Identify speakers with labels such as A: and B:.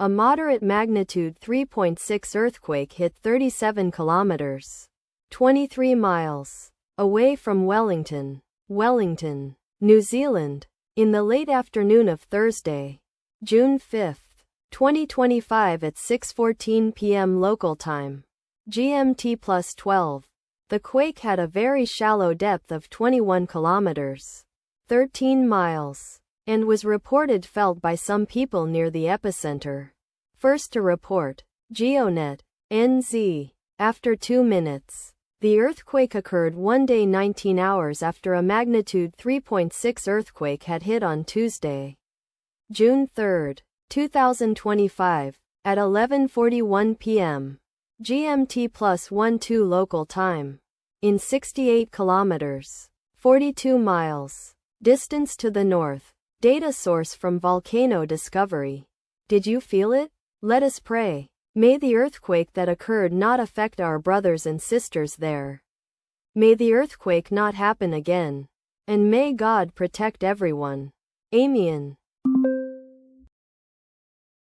A: A moderate magnitude 3.6 earthquake hit 37 kilometers, 23 miles, away from Wellington, New Zealand, in the late afternoon of Thursday, June 5, 2025 at 6:14 p.m. local time, GMT+12. The quake had a very shallow depth of 21 kilometers, 13 miles, and was reported felt by some people near the epicenter. First to report, GeoNet, NZ. After 2 minutes. The earthquake occurred 1 day 19 hours after a magnitude 3.6 earthquake had hit on Tuesday, June 3, 2025, at 11:41 p.m. GMT+12 local time, in 68 kilometers, 42 miles, distance to the north. Data source from Volcano Discovery. Did you feel it? Let us pray. May the earthquake that occurred not affect our brothers and sisters there. May the earthquake not happen again. And may God protect everyone. Amen.